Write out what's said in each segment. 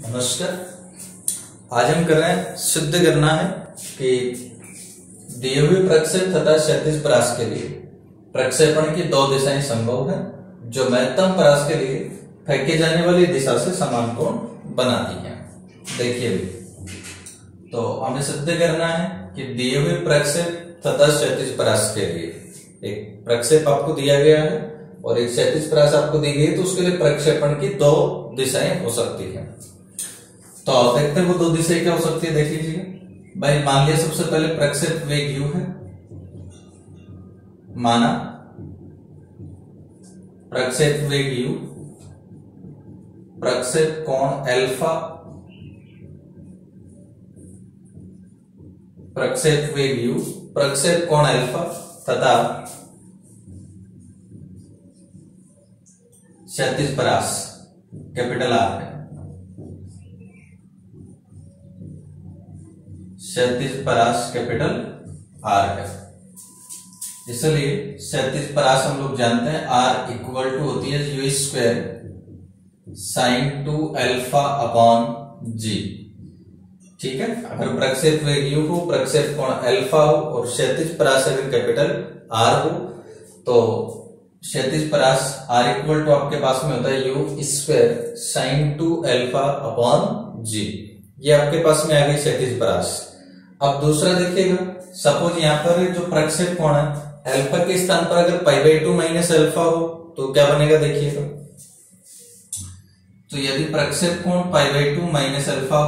नमस्कार। आज हम कर रहे हैं सिद्ध करना है कि दिए हुए प्रक्षेप तथा क्षैतिज परास के लिए प्रक्षेपण की दो दिशाएं संभव है जो महत्तम परास के लिए फेंके जाने वाली दिशा से समान कोण बनाती हैं। देखिए तो हमें सिद्ध करना है कि दिए हुए प्रक्षेप तथा क्षैतिज परास के लिए एक प्रक्षेप आपको दिया गया है और एक क्षैतिज परास आपको दी गई है, तो उसके लिए प्रक्षेपण की दो दिशाएं हो सकती है। तो देखते हैं वो दो दिशाएं क्या हो सकती है। देख लीजिए भाई, मान लिया सबसे पहले प्रक्षेप वेग u है, माना प्रक्षेप वेग u, प्रक्षेप कोण अल्फा, प्रक्षेप वेग u, प्रक्षेप कोण अल्फा तथा क्षैतिज परास कैपिटल आर है। क्षैतिज परास कैपिटल आर है, इसलिए क्षैतिज परास हम लोग जानते हैं आर इक्वल टू होती है u square sine 2 alpha upon g. ठीक है, अगर प्रक्षेप वेग u हो, प्रक्षेप कोण अल्फा हो और क्षैतिज परास अगर कैपिटल आर हो, तो क्षैतिज परास आर इक्वल टू आपके पास में होता है u square sine 2 alpha upon g. ये आपके पास में आ गई क्षैतिज परास। अब दूसरा देखिएगा, सपोज यहां पर जो प्रक्षेप कोण है अल्फा के स्थान पर अगर π/2 माइनस अल्फा हो तो क्या बनेगा देखिएगा। तो यदि प्रक्षेप कोण π/2 माइनस अल्फा,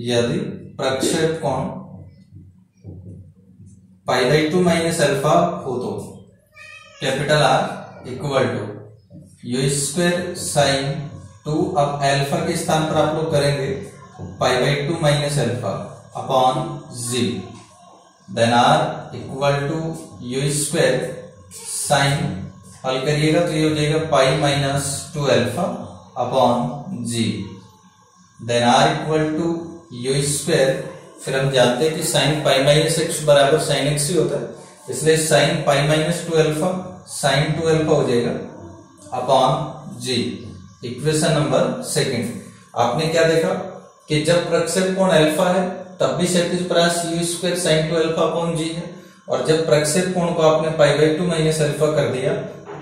यदि प्रक्षेप कोण π/2 माइनस अल्फा हो तो capital r equal to u square sine 2, अब अल्फा के स्थान पर आप लोग करेंगे π/2 minus alpha upon g, then are equal to u square sine, हल करिएगा तो ये हो जाएगा pi minus 2 alpha upon g, then are equal to u square, फिर हम जानते हैं कि साइन पाई माइनस एक्स बराबर साइन एक्स ही होता है, इसलिए sine pi minus 2 alpha sine 2 alpha हो जाएगा upon g. Equation number second, आपने क्या देखा कि जब प्रक्षेप कोण अल्फा है तब भी क्षैतिज परास u square sine 2 alpha upon g है, और जब प्रक्षेप कोण को आपने π/2 माइनस अल्फा कर दिया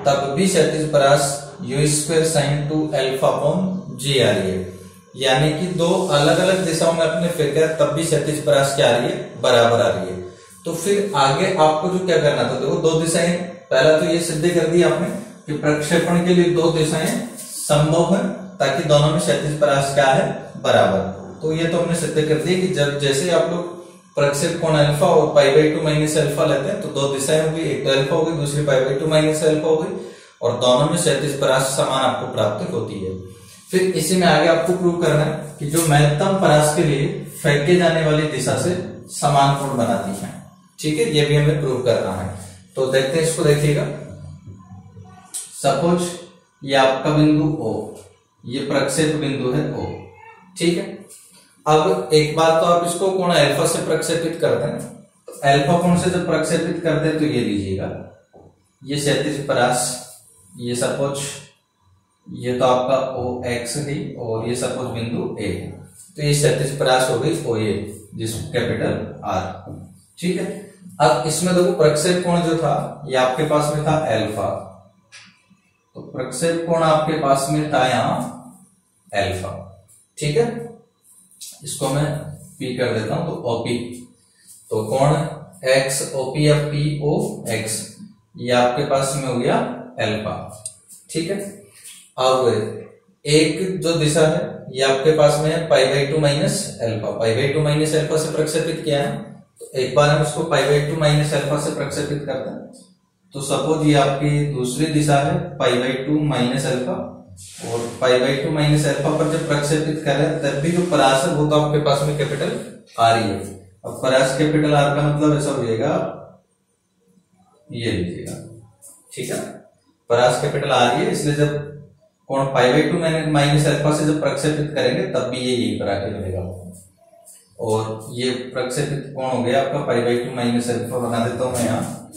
तब भी क्षैतिज परास u square sine 2 alpha upon g आ रही है। यानी कि दो अलग अलग दिशाओं में अपने फेंका तब भी क्षैतिज परास क्या आ रही है, बराबर आ रही है। तो फिर आगे आपको जो क्या करना था, देखो दो दिशाएं, पहला तो ये सिद्ध कर दिया आपने कि प्रक्षेपण के लिए दो दिशाएं संभव है ताकि दोनों में क्षैतिज परास क्या है, बराबर। तो ये तो हमने सिद्ध कर दिया कि जब जैसे आप लोग प्रक्षेप कोण अल्फा और π/2 माइनस अल्फा लेते हैं तो दो दिशाएं होगी, एक तो अल्फा होगी दूसरी π/2 माइनस अल्फा होगी, और दोनों में क्षैतिज परास समान आपको प्राप्त होती है। फिर इसी में आगे आपको प्रूव करना है कि जो महत्तम परास के लिए फेंके जाने वाली दिशा से समान कोण बनाती है। ठीक है, ये भी हमें प्रूव करना है। तो देखते हैं इसको, देखिएगा सपोज ये आपका बिंदु O, ये प्रक्षेप बिंदु है O। ठीक है, अब एक बात तो आप इसको कोण अल्फा से प्रक्षेपित करते हैं, तो अल्फा कोण से जब प्रक्षेपित करते हैं तो ये लीजिएगा, ये क्षैतिज परास, ये सपोज ये तो आपका OX है और ये सपोज बिंदु A है, तो ये क्षैतिज परास हो गई OA जिस कैपिटल R। ठीक है, अब इसमें देखो प्रक्षेप कोण जो था ये आपके पास में था अल्फा, तो प्रक्षेप कोण आपके पास में था यहां अल्फा। ठीक है, इसको मैं P कर देता हूं, तो OP, तो कोण X OP या POX ये आपके पास में हो गया अल्फा। ठीक है, अब एक जो दिशा है ये आपके पास में है π/2 माइनस अल्फा, π/2 माइनस अल्फा से प्रक्षेपित किया है, तो एक बार हम इसको π/2 माइनस अल्फा से प्रक्षेपित करते हैं, तो सपोज ये आपकी दूसरी दिशा है π/2 माइनस अल्फा, और π/2 माइनस अल्फा पर जब प्रक्षेपित कर रहे हैं तब भी जो परास है वो तो आपके पास में कैपिटल आर ही है। अब परास कैपिटल आर का मतलब ऐसा हो जाएगा, ये लीजिएगा। ठीक है, परास कैपिटल आर ही है, इसलिए जब कोण π/2 माइनस अल्फा से जब प्रक्षेपित करेंगे तब भी ये यही पर आके मिलेगा, और ये प्रक्षेपित कोण हो गया आपका π/2 माइनस अल्फा। बना देता हूं मैं यहाँ,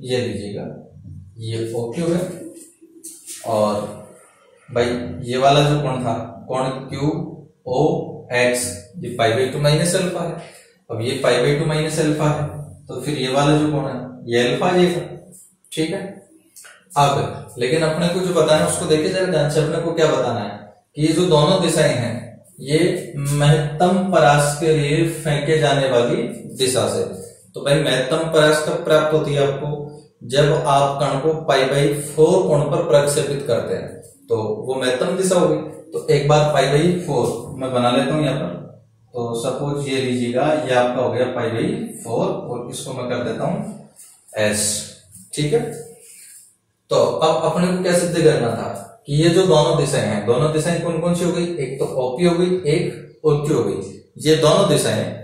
ये लीजिएगा, ये OQ है और भाई ये वाला जो कोण था कोण क्यू ओ एक्स, ये pi by two minus alpha है। अब ये pi by two minus alpha है, तो फिर ये वाला जो कोण है ये अल्फा ये था, ठीक है। अब लेकिन अपने को जो बताना है उसको देखिए जरा ध्यान से। अपने को क्या बताना है कि ये जो दोनों दिशाएं हैं ये महत्तम परास के लिए फेंके जाने वाली दिशा से। तो भाई महत्तम परास कब प्राप्त होती है आपको, जब आप कण को पाई बाई 4 कोण पर प्रक्षेपित करते हैं, तो वो महत्तम दिशा होगी। तो एक बार पाई बाई 4 मैं बना लेता हूं यहाँ पर। तो सपोज ये लीजिएगा, ये आपका हो गया पाई बाई 4 और इसको मैं कर देता हूं एस, ठीक है। तो अब अपने को क्या सिद्ध करना था कि ये जो दोनों दिशाएं हैं, दोनों दिशाएं कौन कौन सी हो गई, एक तो ओपी हो गई, एक ओक्यू हो गई। ये दोनों दिशाएं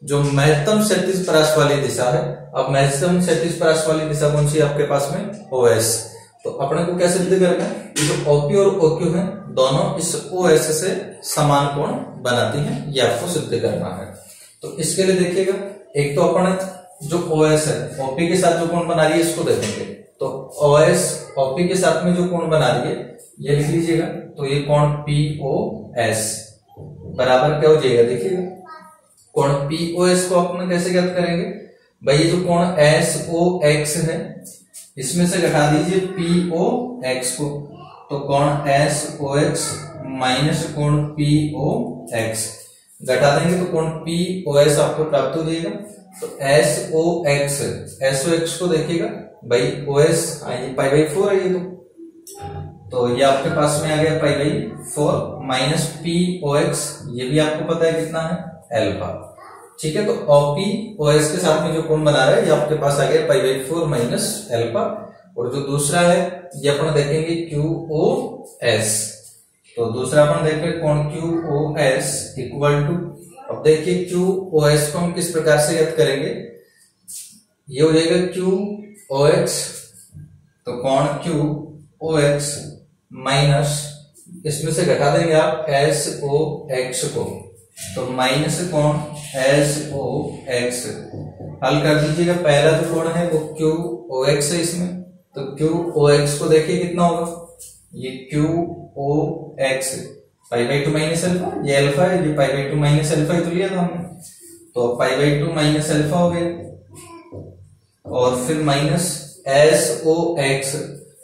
जो महत्तम क्षैतिज परास वाली दिशा है। अब महत्तम क्षैतिज परास वाली दिशा कौन सी है आपके पास में, ओएस। तो अपने को क्या सिद्ध करना है, जो ओपी और ओक्यू है दोनों इस ओएस से समान कोण बनाती हैं, ये आपको सिद्ध करना है। तो इसके लिए देखिएगा, एक तो अपन जो ओएस है ओपी के साथ जो कोण बना रही है इसको देखेंगे। तो ओएस ओपी के साथ में जो कोण बना रही है ये लिख लीजिएगा। तो ये कोण पीओएस बराबर क्या हो जाएगा, देखिएगा कोण पीओएस को अपन कैसे ज्ञात करेंगे, भाई ये जो कोण एसओएक्स है इसमें से घटा दीजिए पीओएक्स को, तो कोण एसओएक्स माइनस कोण पीओएक्स घटा देंगे तो कोण पीओएस आपको प्राप्त हो जाएगा। तो एसओएक्स को देखिएगा भाई ओएस ये पाई बाई 4 है ये, तो ये आपके पास में आ गया पाई बाई 4 माइनस पीओएक्स, ये भी आपको पता है कितना है अल्फा, ठीक है। तो ओपी ओएस के साथ में जो कोण बना रहा है ये आपके पास आ गया पाई बाई 4 माइनस अल्फा। और जो दूसरा है ये अपन देखेंगे क्यूओएस। तो दूसरा अपन देखेंगे कोण क्यूओएस इक्वल टू, अब देखिए क्यूओएस को हम किस प्रकार से ज्ञात करेंगे, ये हो जाएगा क्यूओएक्स, तो कोण क्यूओएक्स माइनस इसमें से घटा देंगे आप एसओएक्स को, तो माइनस कोण एसओएक्स हल कर दीजिएगा। पहला जो कोण है वो क्यूओएक्स है इसमें, तो क्यूओएक्स को देखिए कितना होगा, ये क्यूओएक्स पाई बाई 2 माइनस अल्फा, ये अल्फा है, ये पाई बाई 2 माइनस अल्फा ही तो लिया था हमने, तो पाई बाई 2 माइनस अल्फा हो गया और फिर माइनस एसओएक्स।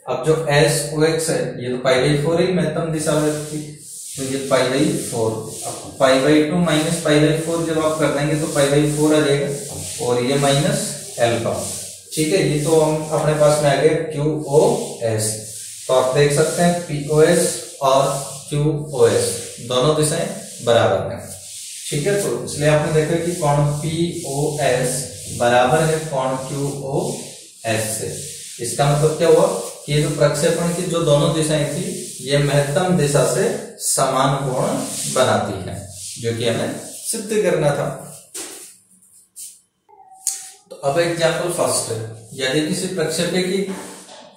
अब जो एसओएक्स है ये तो पाई बाई 4 ही महत्तम दिशा की, तो ये पाई बाई 4। अब pi by 2 minus pi by 4 जब आप कर देंगे तो पाई बाई 4 आ जाएगा और ये माइनस अल्फा, ठीक है। ये तो हम अपने पास में आ गया क्यूओएस। तो आप देख सकते हैं पीओएस और क्यूओएस दोनों दिशाएं बराबर हैं, ठीक है। तो इसलिए आपने देखा कि कोण पीओएस बराबर है कोण क्यूओएस से। इसका मतलब क्या हुआ कि ये जो प्रक्षेपण की जो दोनों दिशाएं थी ये महत्तम दिशा से समान कोण बनाती है, जो कि हमें सिद्ध करना था। तो अब एग्जाम्पल फर्स्ट, यदि किसी प्रक्षेपी की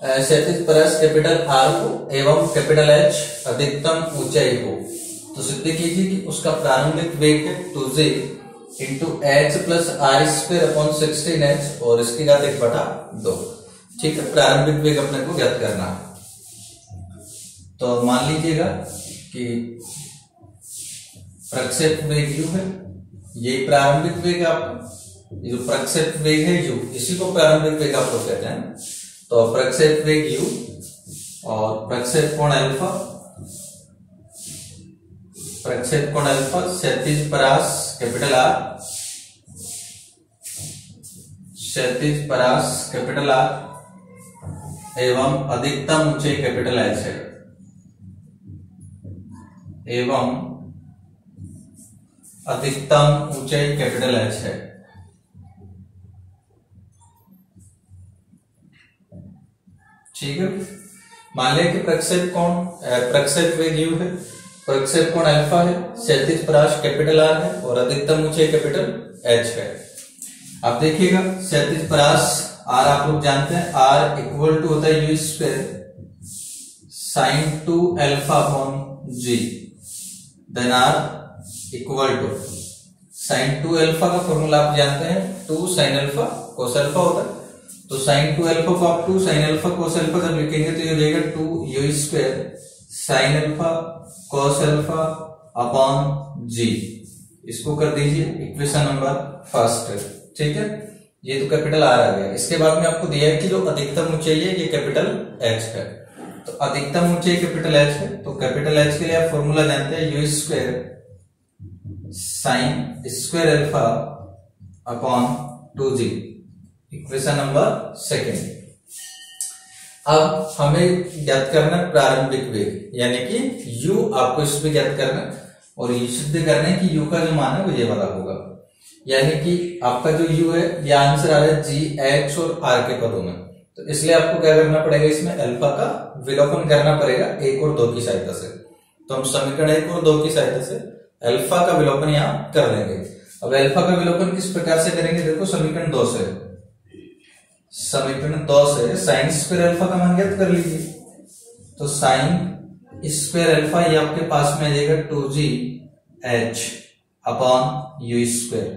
क्षैतिज परास कैपिटल आर को एवं कैपिटल एच अधिकतम ऊंचाई हो, तो सिद्ध कीजिए कि उसका प्रारंभिक वेग 2g into h plus r square upon 16h और इसकी घात 1/2, ठीक है। प्रारंभिक वेग अपने को ज्ञात करना है। तो मान लीजिएगा कि प्रक्षेप वेग u है, ये प्रारंभिक वेग है आपका, ये जो प्रक्षेप वेग है u, इसी को प्रारंभिक वेग आप लोग कहते हैं। तो प्रक्षेप वेग u और प्रक्षेप कोण अल्फा, प्रक्षेप कोण अल्फा क्षैतिज परास कैपिटल आर, क्षैतिज परास कैपिटल आर एवं अधिकतम ऊंचाई कैपिटल एच है, एवं अधिकतम ऊंचाई कैपिटल एच है। ठीक है, मान लिया कि प्रक्षेप वेग u है, प्रक्षेप कोण अल्फा है, क्षैतिज परास कैपिटल आर है और अधिकतम ऊंचाई कैपिटल एच है। अब देखिएगा क्षैतिज परास आर आप लोग जानते हैं, आर इक्वल टू होता है u square sine 2 alpha upon g, then are equal to sine 2 alpha का फॉर्मूला आप जानते हैं 2 साइन अल्फा कोस अल्फा होता है, तो साइन 2 अल्फा को आप 2 साइन अल्फा कोस अल्फा जब लिखेंगे तो ये हो जाएगा 2 u square sine alpha cos alpha upon g. इसको कर दीजिए इक्वेशन नंबर फर्स्ट। ठीक है, ये तो कैपिटल आर आ गया। इसके बाद में आपको दिया है कि जो अधिकतम ऊंचाई है ये कैपिटल एच है। तो अधिकतम ऊंचाई कैपिटल एच है, तो कैपिटल एच के लिए आप फॉर्मूला जानते हैं u square sine square alpha upon 2g, equation number second. अब हमें ज्ञात करना प्रारंभिक वेग, यानी कि u आपको इसमें ज्ञात करना और ये सिद्ध करना है कि u का जो मान है वो ये वाला होगा। यानी कि आपका जो u है ये आंसर आ रहा है g, h और r के पदों में। तो इसलिए आपको क्या करना पड़ेगा, इसमें अल्फा का विलोपन करना पड़ेगा 1 और 2 की सहायता से। तो हम समीकरण 1 और 2 की सहायता से अल्फा का विलोपन यहाँ कर लेंगे। अब अल्फा का विलोपन किस प्रकार से करेंगे, देखो समीकरण 2 से, समीकरण 2 से साइन स्क्वायर अल्फा का मान ज्ञात कर लीजिए। तो साइन स्क्वायर अल्फा ये आपके पास में आ जाएगा 2g h upon you square.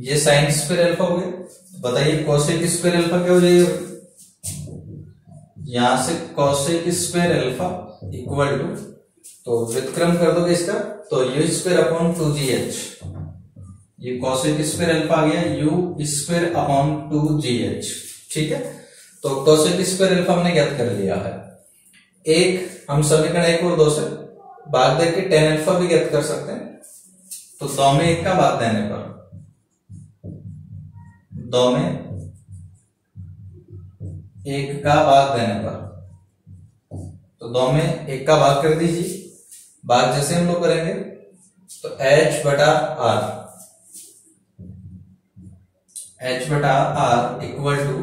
ये साइन स्क्वायर अल्फा हो गया। बताइए कोसेक स्क्वायर अल्फा क्या हो जाएगा, यहां से cosec square alpha equal to, तो व्युत्क्रम कर दोगे इसका, तो यू स्क्वायर अपॉन 2gh। ये कोसेक स्क्वायर अल्फा आ गया यू स्क्वायर अपॉन 2gh। ठीक है, तो कोसेक स्क्वायर अल्फा हमने ज्ञात कर लिया है। एक हम समीकरण 1 और 2 से भाग देके tan अल्फा भी ज्ञात कर सकते हैं। तो 2 में 1 का भाग देने पर, 2 में 1 का भाग देने पर, तो 2 में 1 का भाग कर दीजिए। भाग जैसे हम लोग करेंगे तो h बटा r, h बटा r इक्वल टू,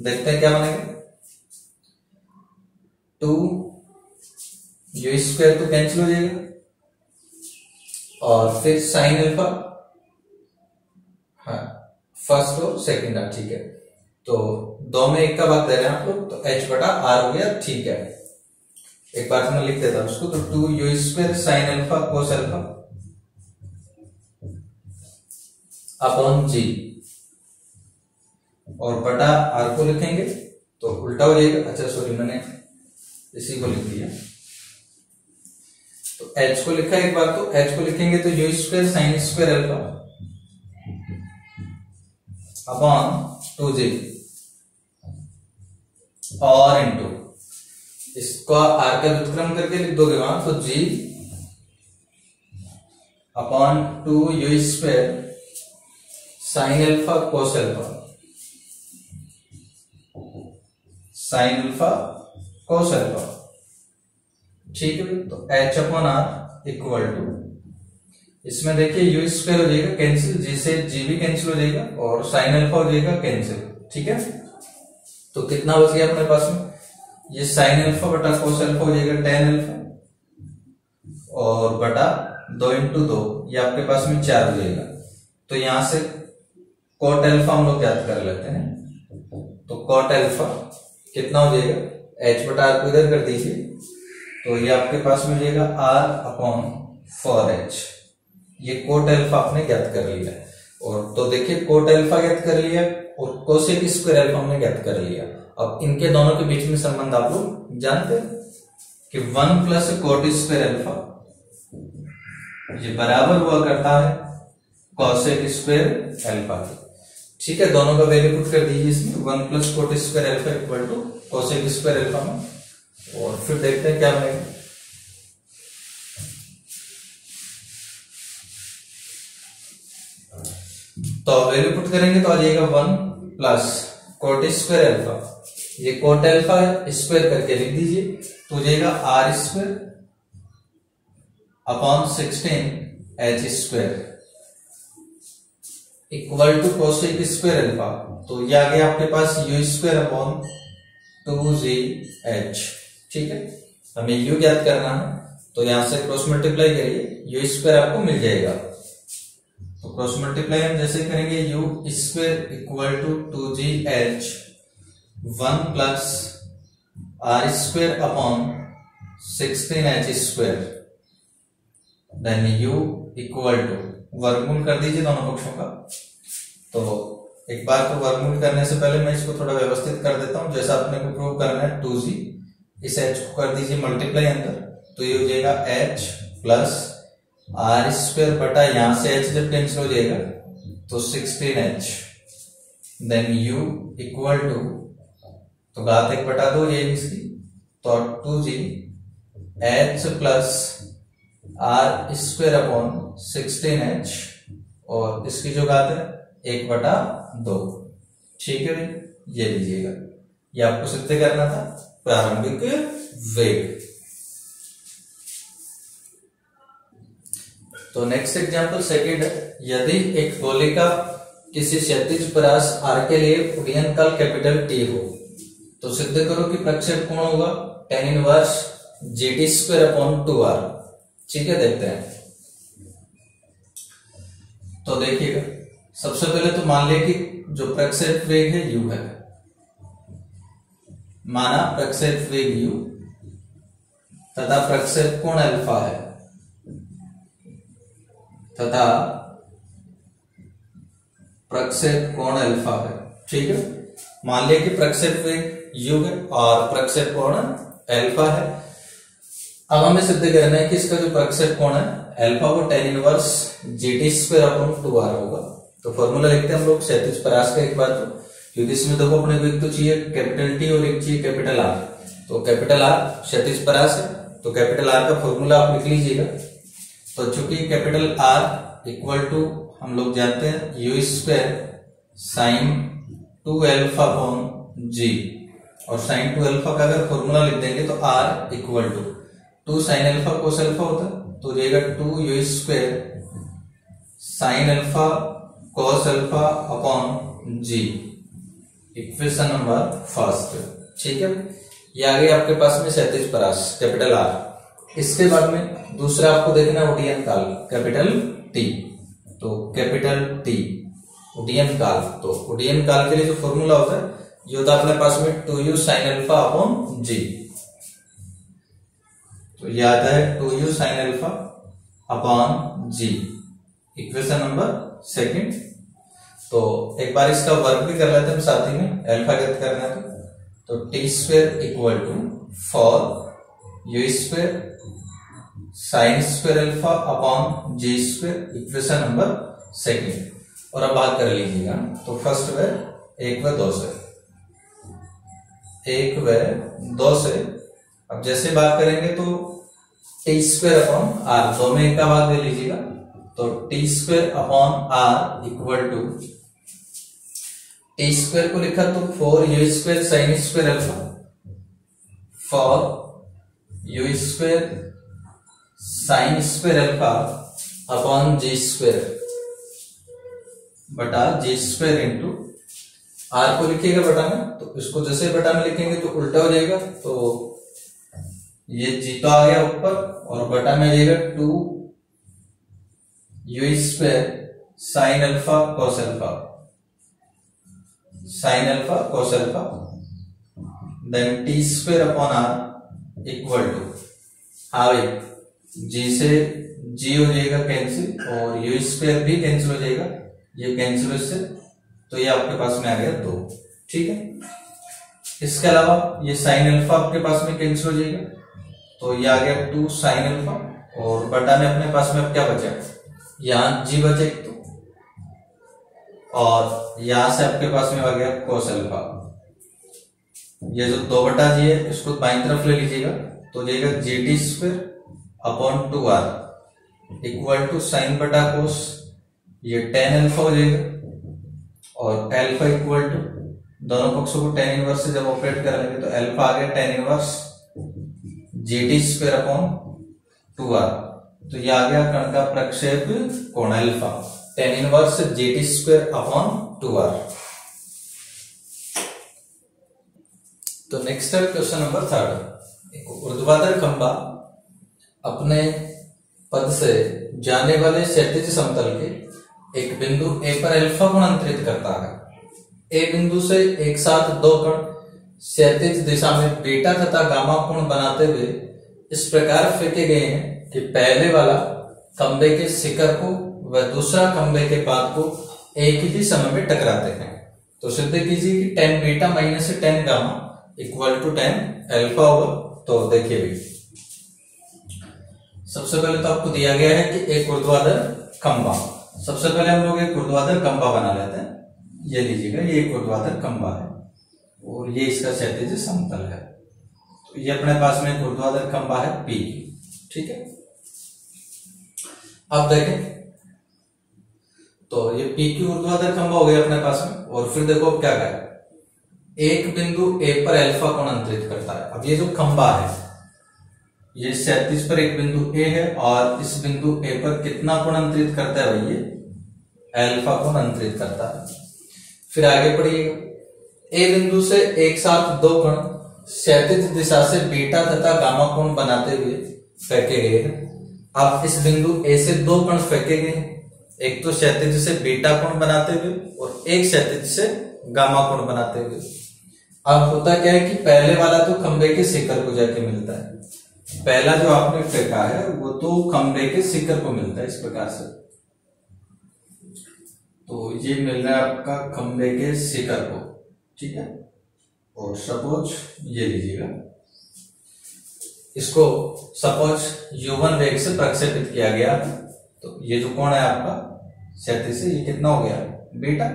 देखते हैं क्या बनेगा, 2 यू स्क्वायर तो कैंसिल हो जाएगा और फिर साइन अल्फा, हाँ फर्स्ट और सेकंड है। ठीक है, तो 2 में 1 का भाग दे रहे हैं आप लोग, तो h बटा r हो गया। ठीक है, एक बार मैं लिख देता हूं उसको, तो 2 u square sine alpha cos alpha upon g, और बटा r को लिखेंगे तो उल्टा हो जाएगा। अच्छा सॉरी, मैंने इसी को लिख दिया, तो h को लिखा एक बार, तो h को लिखेंगे तो you square sine square alpha upon 2g और इंटू इसको r का व्युत्क्रम करके लिख दोगे वहां, तो g upon 2 u square sine alpha cos alpha, sine alpha cos alpha. ठीक है, तो h upon r equal to, इसमें देखिए यू स्क्वायर हो जाएगा कैंसिल, जी से जी भी कैंसिल हो जाएगा और साइन अल्फा हो जाएगा कैंसिल। ठीक है, तो कितना बच गया अपने पास में, ये साइन अल्फा बटा कोस अल्फा हो जाएगा tan अल्फा और बटा 2 इंटू 2, ये आपके पास में 4 हो जाएगा। तो यहां से कोट अल्फा हम लोग याद कर लेते हैं, तो कोट अल्फा कितना हो जाएगा, h बटा r को इधर कर दीजिए, तो ये आपके पास में जाएगा r अपॉन 4h। ये कोट अल्फा आपने ज्ञात कर लिया, और तो देखिए कोट अल्फा ज्ञात कर लिया और कोसेक स्क्वायर अल्फा हमने ज्ञात कर लिया। अब इनके दोनों के बीच में संबंध आप लोग जानते हैं कि 1 प्लस कोट स्क्वायर अल्फा ये बराबर हुआ करता है कोसेक स्क्वायर अल्फा। ठीक है, दोनों का वैल्यू पुट कर दीजिए इसमें, 1 plus cot square alpha equal to cosec square alpha में, और फिर देखते हैं क्या बनेगा। तो वैल्यू पुट करेंगे तो आ जाएगा 1 प्लस कोट स्क्वायर अल्फा, ये कोट अल्फा स्क्वायर करके लिख दीजिए, तो जाएगा r square upon 16 h square equal to cosec square alpha. तो ये आ गया आपके पास यू स्क्वायर अपॉन 2gh। ठीक है, हमें u ज्ञात करना है, तो यहां से क्रॉस मल्टीप्लाई करिए, यू स्क्वायर आपको मिल जाएगा। तो क्रॉस मल्टीप्लाई हम जैसे करेंगे, u square equal to 2gh 1 plus r square upon 16h square, then u equal to, वर्गमूल कर दीजिए दोनों पक्षों का, तो एक बार तो वर्गमूल करने से पहले मैं इसको थोड़ा व्यवस्थित कर देता हूं। जैसा अपने को प्रूव करना है 2g, इस h को कर दीजिए मल्टीप्लाई अंदर, तो ये हो जाएगा h प्लस आर स्क्वायर बटा यहां से h जब कैंसिल हो जाएगा तो 16h, then u equal to, तो घात 1 बटा 2 हो जाएगी इसकी, तो 2g h plus r square upon 16h और इसकी जो घात है 1 बटा 2। ठीक है भाई, ये लीजिएगा, ये आपको सिद्ध करना था प्रारंभिक वेग। तो नेक्स्ट एग्जांपल सेकंड है, यदि एक गोले का किसी क्षैतिज परास r के लिए उड्डयन काल कैपिटल T हो तो सिद्ध करो कि प्रक्षेप कोण होगा tan inverse GT square upon 2r। ठीक है, देखते हैं। तो देखिएगा, सबसे पहले तो मान लिया कि जो प्रक्षेप वेग है u है, माना प्रक्षेप वेग u तथा प्रक्षेप कोण अल्फा है तथा प्रक्षेप कोण अल्फा है। ठीक है, मान लिया कि प्रक्षेप वेग u है और प्रक्षेप कोण अल्फा है। अब हमें सिद्ध करना है कि इसका जो प्रक्षेप कोण है अल्फा वो tan inverse GT square upon 2r होगा। तो फॉर्मूला लिखते हैं हम लोग क्षैतिज परास का एक बार, तो क्योंकि इसमें देखो अपने को एक तो चाहिए कैपिटल T और एक चाहिए कैपिटल R। तो कैपिटल R क्षैतिज परास है, तो कैपिटल R का फॉर्मूला आप लिख लीजिएगा। तो चूंकि कैपिटल R इक्वल टू हम लोग जानते हैं u square sine 2 alpha upon g, और साइन 2 अल्फा का अगर फॉर्मूला लिख देंगे तो R equal to 2 sine alpha cos alpha होता है, तो रहेगा 2 u square sine alpha cos alpha upon g, equation number first. ठीक है, ये आ गई आपके पास में क्षैतिज परास कैपिटल R। इसके बाद में दूसरा आपको देखना है उड्डयन काल कैपिटल T। तो कैपिटल T उड्डयन काल, तो उड्डयन काल के लिए जो फॉर्मूला होता है ये होता है अपने पास में 2u साइन अल्फा अपॉन जी। तो ये आता है 2u sine alpha upon g, equation number second. तो एक बार इसका वर्क भी कर लेते हैं साथ ही में, अल्फा ज्ञात करना है तो t square equal to 4 u square sine square alpha upon g square, equation number second. और अब बात कर लीजिएगा, तो फर्स्ट वे 1 व 2 से, 1 व 2 से। अब जैसे बात करेंगे तो टी स्क्वायर अपॉन आर, 2 में 1 का भाग दे लीजिएगा, तो t square upon r equal to, t square को लिखा तो 4 u square sine square alpha, 4 u square sine square alpha upon g square बटा जी स्क्वायर इंटू आर को लिखिएगा बटा में, तो इसको जैसे बटा में लिखेंगे तो उल्टा हो जाएगा, तो ये जी तो आ गया ऊपर और बटा में जाएगा 2 u square sine alpha cos alpha, sine alpha cos alpha, then t square upon r equal to, हाँ भाई जी से जी हो जाएगा कैंसिल और यू स्क्वायर भी कैंसिल हो जाएगा, ये कैंसिल इससे, तो ये आपके पास में आ गया 2। ठीक है, इसके अलावा ये साइन अल्फा आपके पास में कैंसिल हो जाएगा, तो ये आ गया 2 साइन अल्फा और बटा में अपने पास में अब क्या बचा, यहां जी बचे तो, और यहां से आपके पास में आ गया कोस अल्फा। ये जो 2 बटा जी है इसको बाईं तरफ ले लीजिएगा, तो जाएगा g t square upon 2r equal to sine बटा कोस, ये tan अल्फा हो जाएगा और अल्फा इक्वल टू, दोनों पक्षों को tan इनवर्स से जब ऑपरेट कर लेंगे तो अल्फा आ गया tan inverse GT square upon 2r, तो ये आ गया कण का प्रक्षेप कोण alpha tan inverse GT square upon 2r। तो नेक्स्ट है क्वेश्चन नंबर 3। एक ऊर्ध्वाधर खंभा अपने पद से जाने वाले क्षैतिज समतल के एक बिंदु ए पर अल्फा कोण अंतरित करता है। ए बिंदु से एक साथ 2 कण क्षैतिज दिशा में बीटा तथा गामा कोण बनाते हुए इस प्रकार फेंके गए हैं कि पहले वाला खंभे के शिखर को व दूसरा खंभे के पाद को एक ही समय में टकराते हैं। तो सिद्ध कीजिए कि tan beta minus tan gamma equal to tan alpha होगा। तो देखिए भाई, सबसे पहले तो आपको दिया गया है कि एक ऊर्ध्वाधर खंभा, सबसे पहले हम लोग एक ऊर्ध्वाधर खंभा बना लेते हैं। ये लीजिएगा, ये एक ऊर्ध्वाधर खंभा है और ये इसका क्षैतिज समतल है। तो ये अपने पास में एक ऊर्ध्वाधर खंभा है पी, ठीक है। अब देखें तो ये पी क्यू ऊर्ध्वाधर खंभा हो गया अपने पास में। और फिर देखो अब क्या करें, एक बिंदु ए पर अल्फा कोण अंतरित करता है। अब ये जो खंभा है ये क्षैतिज पर एक बिंदु ए है और इस बिंदु ए पर कितना कोण अंतरित करता है भाई, ये अल्फा कोण अंतरित करता है। फिर आगे पढ़िएगा, ए बिंदु से एक साथ दो कोण क्षैतिज दिशा से बीटा तथा गामा कोण बनाते हुए फेंके गए हैं। अब इस बिंदु ए से दो कोण फेंके गए हैं, एक तो क्षैतिज से बीटा कोण बनाते हुए और एक क्षैतिज से गामा कोण बनाते हुए। अब होता क्या है कि पहले वाला तो खंबे के शिखर को जाके मिलता है, पहला जो आपने फेंका है वो तो खंबे के शिखर को मिलता है इस प्रकार से। तो ये मिल रहा है आपका खंबे के शिखर को, ठीक है। और सपोज ये लीजिएगा, इसको सपोज u1 वेग से प्रक्षेपित किया गया, तो ये जो कोण है आपका क्षैतिज से, ये कितना हो गया बीटा।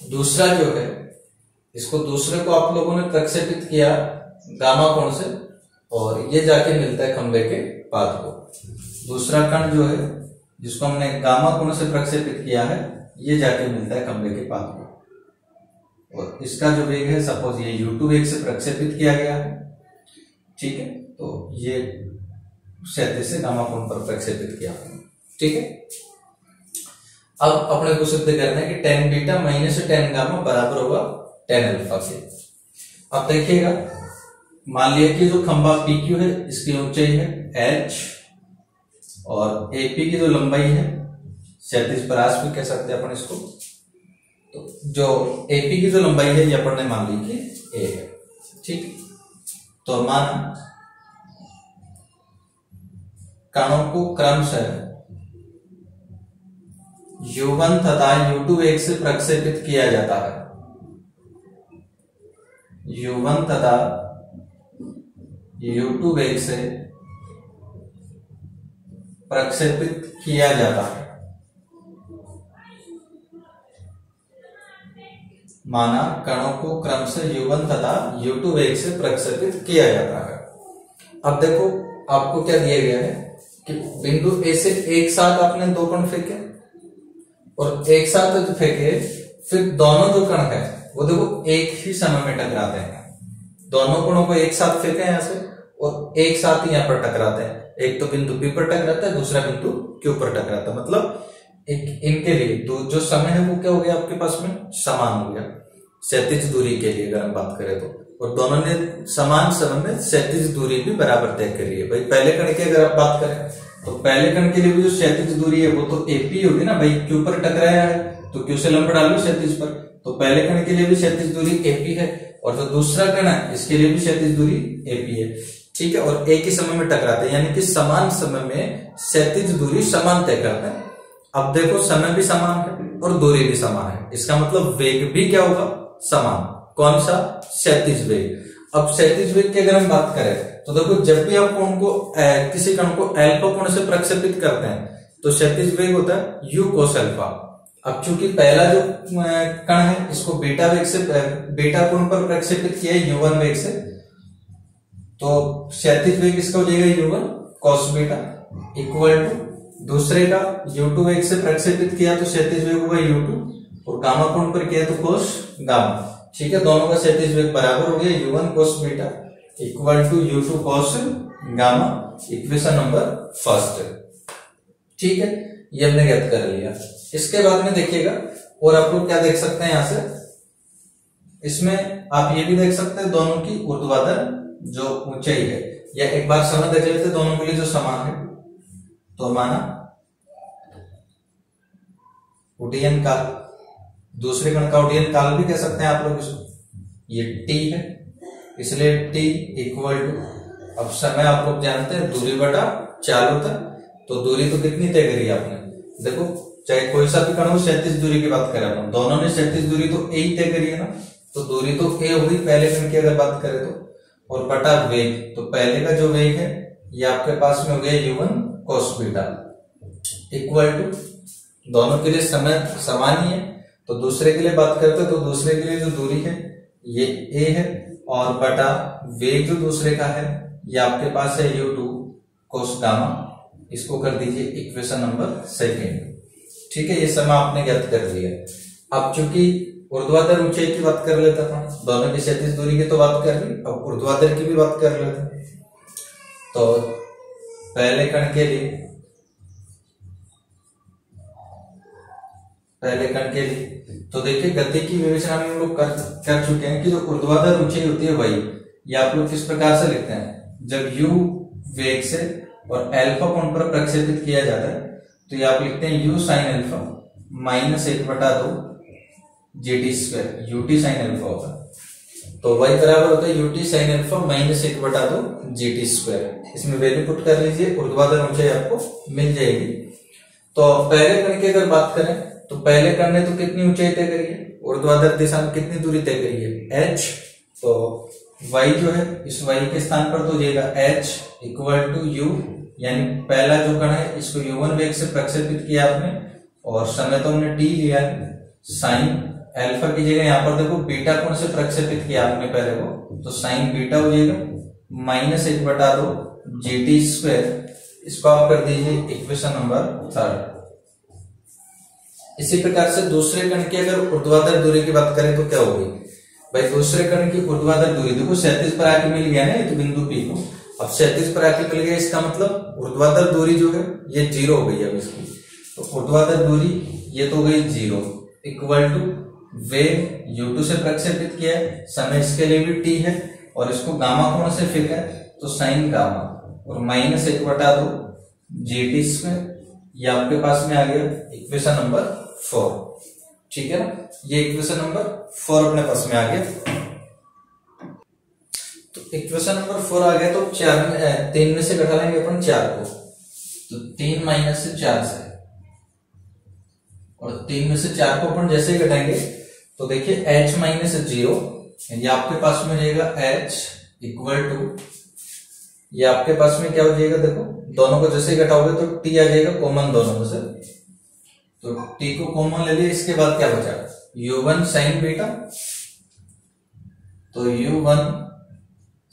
दूसरा जो है इसको दूसरे को आप लोगों ने प्रक्षेपित किया गामा कोण से और ये जाके मिलता है खंबे के पाद को। दूसरा कण जो है जिसको हमने गामा कोण से प्रक्षेपित किया है ये जाके मिलता है खंबे के पाद को। और इसका जो वेग है सपोज ये u2 वेग से प्रक्षेपित किया गया है, ठीक है। तो ये क्षैतिज से गामा कोण पर प्रक्षेपित किया, ठीक है। अब अपने को सिद्ध करना है कि tan beta minus tan gamma बराबर होगा tan अल्फा के। अब देखिएगा, मान लिया कि जो खंभा PQ है इसकी ऊंचाई है h और AP की जो लंबाई है क्षैतिज परास भी कह सकते हैं अपन इसको। तो जो AP की जो लंबाई है ये अपन ने मान ली कि a है, ठीक। तो मान कणों को क्रमशः u1 तथा u2 वेग से प्रक्षेपित किया जाता है। u1 तथा u2 वेग से प्रक्षेपित किया जाता है। माना कणों को क्रमशः u1 तथा u2 वेग से प्रक्षेपित किया जाता है। अब देखो आपको क्या दिया गया है कि बिंदु ए से एक साथ आपने दो कण फेंके और एक साथ जो फेंके फिर दोनों जो कण है वो देखो एक ही समय में टकराते हैं। दोनों कणों को एक साथ फेंके यहां से और एक साथ ही यहां पर टकराते हैं। एक तो बिंदु बी पर टकराता है, दूसरा बिंदु क्यू पर टकराता है। मतलब एक इनके लिए तो जो समय है वो क्या हो गया आपके पास में समान हो गया क्षैतिज दूरी के लिए अगर हम बात करें तो। और दोनों ने समान समय में क्षैतिज दूरी भी बराबर तय करी है। भाई पहले कण की अगर आप बात करें तो पहले कण के लिए भी जो क्षैतिज दूरी है वो तो एपी होगी ना, भाई क्यू पर टकराया है तो क्यू से लंब डालो क्षैतिज पर, तो पहले कण के लिए भी क्षैतिज दूरी एपी है और जो दूसरा कण है इसके लिए भी क्षैतिज दूरी एपी है, ठीक है। और एक ही समय में टकराते हैं यानी कि समान समय में क्षैतिज दूरी समान तय करते हैं। अब देखो समय भी समान है और दूरी भी समान है, इसका मतलब वेग भी क्या होगा समान। कौन सा? क्षैतिज वेग। अब क्षैतिज वेग की अगर हम बात करें तो देखो जब भी आप कोण को किसी कण को अल्फा कोण से प्रक्षेपित करते हैं तो क्षैतिज वेग होता है u cos अल्फा। अब चूंकि पहला जो कण है इसको बीटा वेग से बीटा कोण पर प्रक्षेपित किया है u1 वेग से, तो क्षैतिज वेग इसका हो जाएगा u1 cos beta equal to दूसरे का u2 वेग से प्रक्षेपित किया तो क्षैतिज वेग होगा u2 और गामा कोण पर किया तो cos गामा, ठीक है। दोनों का क्षैतिज वेग बराबर हो गया u1 cos beta equal to u2 cos gamma, equation number first, ठीक है। ये हमने ज्ञात कर लिया। इसके बाद में देखिएगा और आप लोग क्या देख सकते हैं यहां से, इसमें आप ये भी देख सकते हैं दोनों की ऊर्ध्वाधर जो ऊंचाई है, या एक बार समय देख लेते दोनों के लिए जो समान है। तो माना उड्डयन काल, दूसरे कण का उड्डयन काल भी कह सकते हैं आप लोग इसको, ये t है इसलिए t इक्वल टू, अब समय आप लोग जानते हैं दूरी बटा 4 होता है, तो दूरी तो कितनी तय करी आपने, देखो चाहे कोई सा भी कण हो, क्षैतिज दूरी की बात करें अपन, दोनों ने क्षैतिज दूरी तो ए ही तय करी है ना, तो दूरी तो ए हुई पहले कण की अगर बात करें तो, और बटा वेग, तो पहले का जो वेग है ये आपके पास में हो गया u1 cos beta equal to, दोनों के लिए समय समान ही है, तो दूसरे के लिए बात करते हैं तो दूसरे के लिए जो दूरी है ये a है, और बटा वेग जो दूसरे का है ये आपके पास है u2 cos गामा, इसको कर दीजिए इक्वेशन नंबर सेकेंड। ठीक है, ये समय आपने ज्ञात कर लिया। अब चूंकि ऊर्ध्वाधर ऊंचाई की बात कर लेता था, दोनों की क्षैतिज दूरी की तो बात कर ली, अब ऊर्ध्वाधर की भी बात कर लेते हैं। तो पहले कण के लिए तो देखिए गति की विवेचना में हम लोग कर चुके हैं कि जो ऊर्ध्वाधर ऊंचाई होती है वही, ये आप लोग किस प्रकार से लिखते हैं, जब u वेग से और अल्फा कोण पर प्रक्षेपित किया जाता है तो ये आप लिखते हैं u sin alpha minus 1/2 gt square, ut sin alpha होता है, तो y बराबर होता है ut sin alpha minus 1/2 gt square. इसमें वैल्यू पुट कर लीजिए, ऊर्ध्वाधर ऊंचाई आपको मिल जाएगी। तो पहले कण की अगर बात करें तो पहले कण ने तो कितनी ऊंचाई तय करी है, ऊर्ध्वाधर दिशा में कितनी दूरी तय करी है h, तो y जो है इस y के स्थान पर तो हो जाएगा h इक्वल टू u, यानी पहला जो कण है इसको u1 वेग से प्रक्षेपित किया आपने, और समय तो हमने t लिया है, साइन अल्फा की जगह यहाँ पर देखो बीटा कोण से प्रक्षेपित किया आपने पहले को, तो साइन बीटा हो जाएगा माइनस 1/2 gt स्क्वायर, इसको आप कर दीजिए इक्वेशन नंबर थर्ड। इसी प्रकार से दूसरे कण की अगर ऊर्ध्वाधर दूरी की बात करें तो क्या होगी भाई, दूसरे कण की ऊर्ध्वाधर दूरी देखो क्षैतिज पर आके मिल गया ना ये तो बिंदु P को, अब क्षैतिज पर आके मिल गया, इसका मतलब ऊर्ध्वाधर दूरी जो है ये 0 हो गई अब इसकी, तो ऊर्ध्वाधर दूरी ये तो हो गई 0 इक्वल टू वेग u2 से प्रक्षेपित किया है, समय इसके लिए भी t है, और इसको गामा कोण से फिर है तो साइन गामा, और माइनस 1/2 gt स्क्वायर, ये आपके पास में आ गया इक्वेशन नंबर 4। ठीक है ना, ये इक्वेशन नंबर 4 अपने पास में आ गया। तो इक्वेशन नंबर 4 आ गया, तो 3 में से घटा लेंगे अपन 4 को, तो 3 माइनस से 4 से, और 3 में से 4 को अपन जैसे ही घटाएंगे तो देखिए h माइनस 0, ये आपके पास में रहेगा h इक्वल टू, ये आपके पास में क्या हो जाएगा, देखो दोनों को जैसे ही घटाओगे तो t आ जाएगा कॉमन दोनों में से, तो t को कॉमन ले लिया, इसके बाद क्या बचा u1 sin बीटा, तो u1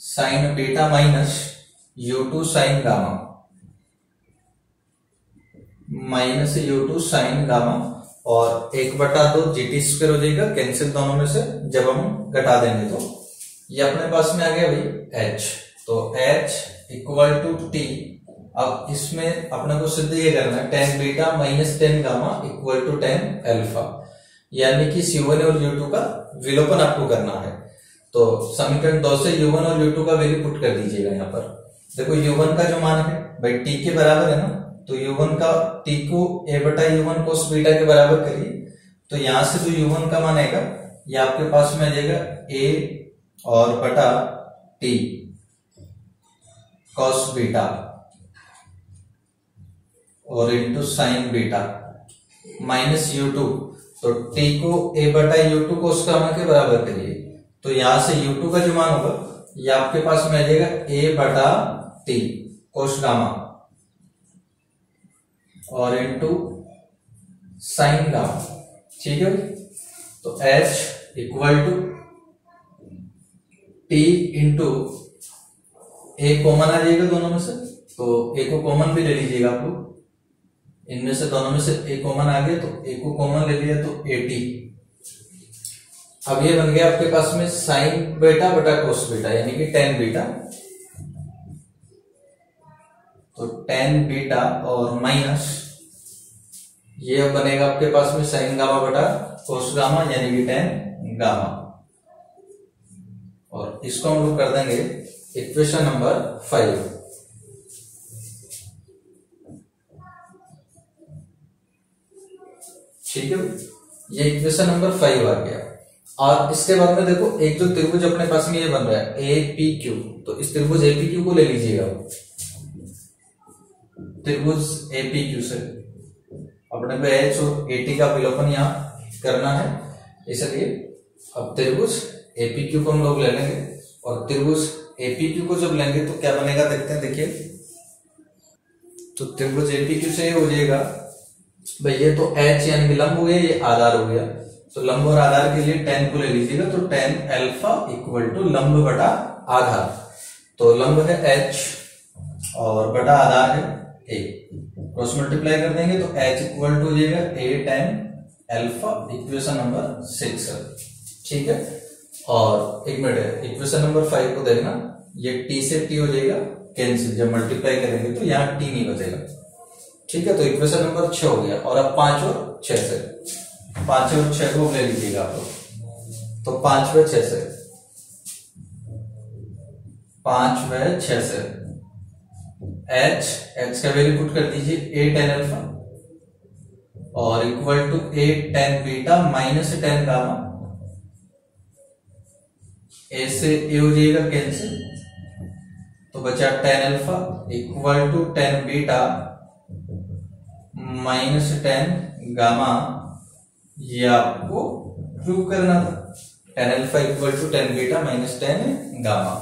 sin beta minus u2 sin gamma, minus u2 sin gamma, और 1/2 gt स्क्वायर हो जाएगा, कैंसिल दोनों में से जब हम घटा देंगे तो ये अपने पास में आ गया भाई h, तो h इक्वल टू t। अब इसमें अपने को सिद्ध ये करना है tan beta minus tan gamma equal to tan alpha, यानी कि u1 और u2 का विलोपन आपको करना है। तो समीकरण 2 से u1 और u2 का वैल्यू पुट कर दीजिएगा। यहाँ पर देखो u1 का जो मान है भाई t के बराबर है ना, तो u1 का t को a बटा u1 cos बीटा के बराबर करिए, तो यहां से जो u1 का मान आएगा ये आपके पास में आ जाएगा a और बटा t cos बीटा और into sign beta minus u2, तो t को a बटा u2 cos गामा के बराबर करिए, तो यहां से u2 का जो मान होगा ये आपके पास में आ जाएगा a बटा t cos गामा और इंटू साइन गामा। ठीक है, तो h equal to t into a common आ जाएगा दोनों में से, तो a को कॉमन भी ले लीजिएगा आप लोग, इनमें से दोनों में से a कॉमन आ गया, तो a को कॉमन ले लिया तो at। अब ये बन गया आपके पास में साइन बीटा बटा कोस बीटा, यानी कि tan बीटा, तो tan बीटा और माइनस ये अब बनेगा आपके पास में साइन गामा बटा कोस गामा, यानी कि tan गामा, और इसको हम लोग कर देंगे इक्वेशन नंबर 5। ठीक है, ये इक्वेशन नंबर 5 आ गया। और इसके बाद में देखो एक जो त्रिभुज अपने पास में ये बन रहा है APQ, तो इस त्रिभुज APQ को ले लीजिएगा, त्रिभुज APQ से। अपने को एच और एटी का विलोपन यहाँ करना है, इसलिए अब त्रिभुज एपीक्यू को हम लोग ले लेंगे और त्रिभुज एपीक्यू को जब लेंगे तो क्या बनेगा देखते हैं। देखिए तो त्रिभुज एपीक्यू से हो जाएगा भाई, ये तो एच यानी लंब हो गया, ये आधार हो गया, तो लंब और आधार के लिए tan को ले लीजिएगा, तो tan अल्फा इक्वल टू लंब बटा आधार, तो लंब है h और बटा आधार है a, क्रॉस मल्टीप्लाई कर देंगे तो h इक्वल टू हो जाएगा a tan alpha, equation number 6 है, ठीक है। और एक मिनट, इक्वेशन नंबर 5 को देखना, ये t से t हो जाएगा कैंसिल, जब मल्टीप्लाई करेंगे तो यहाँ t नहीं बचेगा, ठीक है। तो इक्वेशन नंबर 6 हो गया, और अब 5 और 6 से, 5 और 6 को ले लीजिएगा आप लोग, तो 5 व 6 से, 5 व 6 से h का वैल्यू पुट कर दीजिए a tan अल्फा और equal to a tan beta minus tan gamma, a से a हो जाएगा कैंसिल, तो बचा tan alpha equal to tan beta minus tan gamma, ये आपको प्रूव करना था, tan alpha equal to tan beta minus tan gamma.